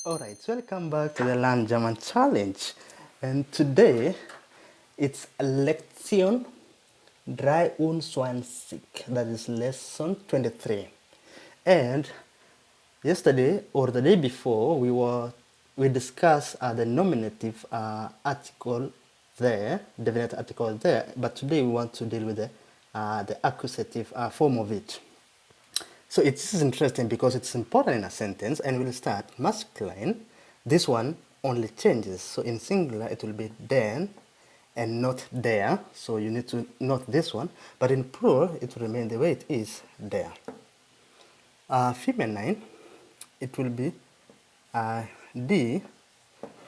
Alright, so welcome back to the Learn German Challenge. And today it's Lektion 23, that is lesson 23. And yesterday or the day before we discussed the nominative article there, definite article there, but today we want to deal with the accusative form of it. So it is interesting because it's important in a sentence, and we'll start masculine. This one only changes. So in singular, it will be den and not there. So you need to note this one. But in plural, it will remain the way it is there. Feminine, it will be D,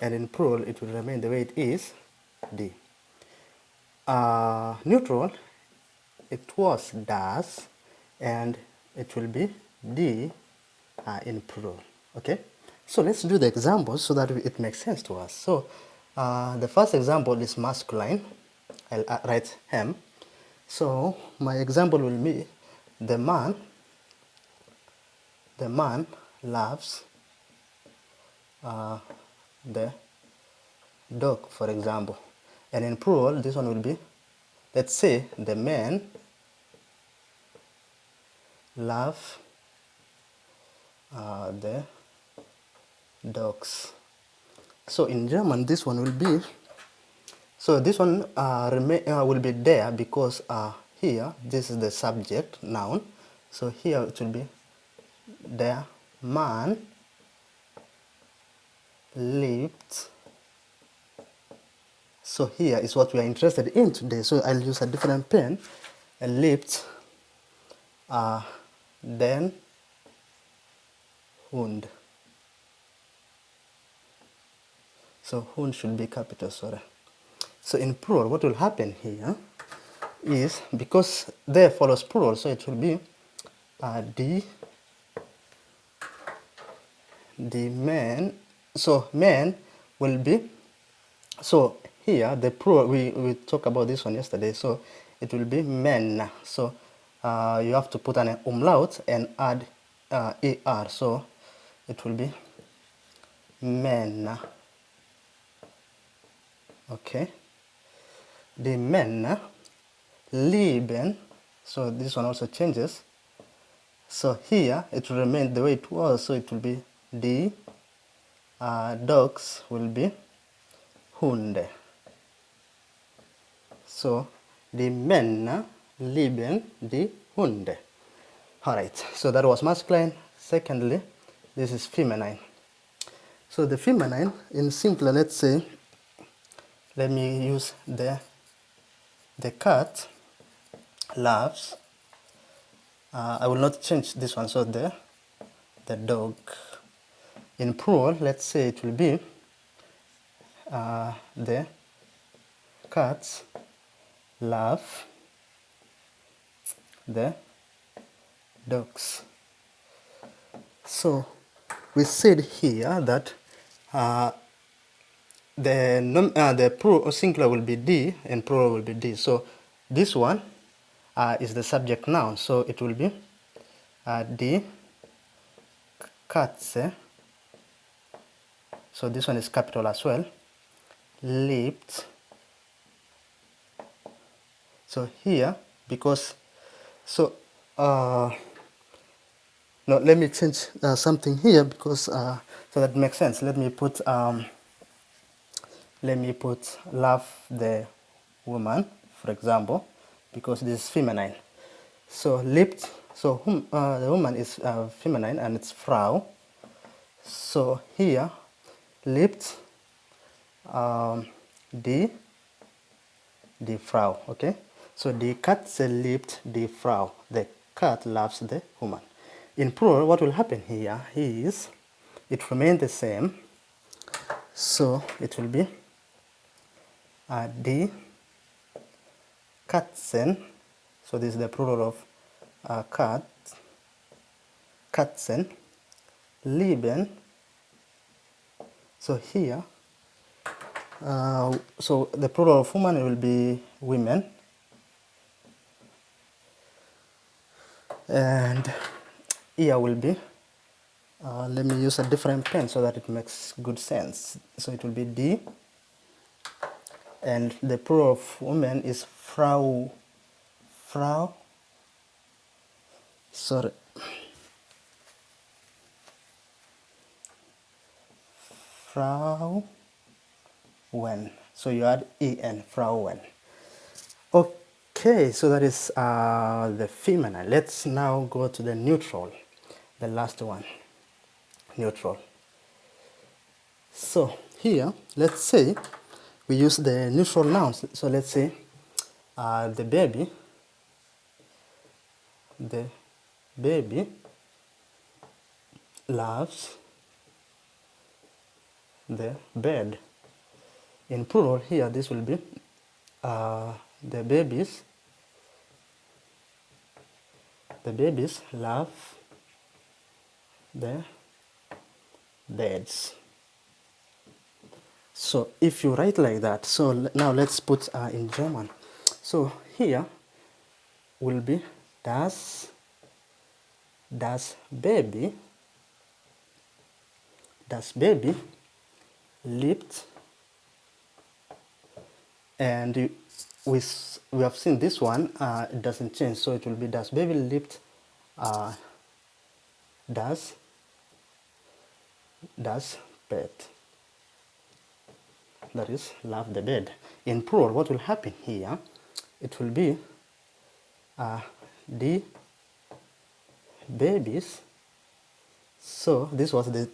and in plural, it will remain the way it is D. Neutral, it was das, and it will be D in plural. Okay, so let's do the examples so that it makes sense to us. So the first example is masculine. I'll write him. So my example will be the man loves the dog, for example. And in plural, this one will be, let's say, the men love the dogs. So in German, this one will be, so this one will be there because here, this is the subject, noun. So here it will be der Mann liebt. So here is what we are interested in today. So I'll use a different pen. Liebt den Hund. So Hund should be capital, sorry. So in plural, what will happen here is, because there follows plural, so it will be the man. So man will be, so here the plural, we talked about this one yesterday, so it will be men. So you have to put an umlaut and add er, so it will be men. Okay, the men lieben, so this one also changes. So here it will remain the way it was, so it will be the dogs will be Hunde. So the men lieben die Hunde. Alright, so that was masculine. Secondly, this is feminine. So the feminine, in simpler, let's say, let me use the cat loves, I will not change this one, so the dog. In plural, let's say it will be the cats love the dogs. So we said here that the plural singular will be D and plural will be D. So this one is the subject noun. So it will be die Katze. So this one is capital as well. Liebt. So here, because, so, no, let me change something here because, so that makes sense. Let me put love the woman, for example, because this is feminine. So liebt, so the woman is feminine and it's Frau. So here, liebt die Frau, okay? So die Katze liebt die Frau. The cat loves the woman. In plural, what will happen here is, it remains the same. So it will be die Katzen. So this is the plural of cat. Katzen lieben. So here, so the plural of woman will be women. And here will be Let me use a different pen so that it makes good sense. So it will be D, and the plural of woman is Frau. Frau. Sorry. Frauen. So you add en, Frauen. Okay, so that is the feminine. Let's now go to the neutral, the last one, neutral. So here, let's say we use the neutral nouns. So let's say the baby loves the bed. In plural here, this will be the babies love the beds. So if you write like that, so now let's put in German. So here will be das baby liebt, and we have seen this one, it doesn't change, so it will be das baby liebt das bed. That is, love the bed. In plural, what will happen here? It will be the babies. So this was the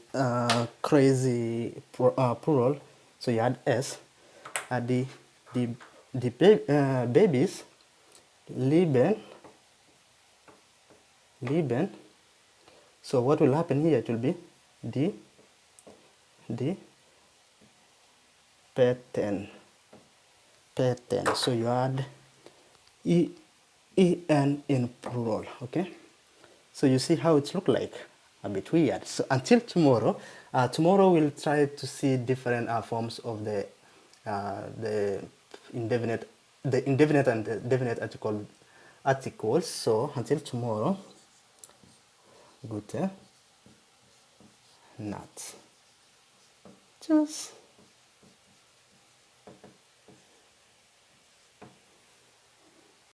crazy plural. So you add s. The babies lieben. So what will happen here? It will be the Betten. So you add en in plural. Okay. So you see how it looks like. A bit weird. So until tomorrow, tomorrow we'll try to see different forms of the indefinite and the definite articles. So until tomorrow, gute Nacht. Tschüss.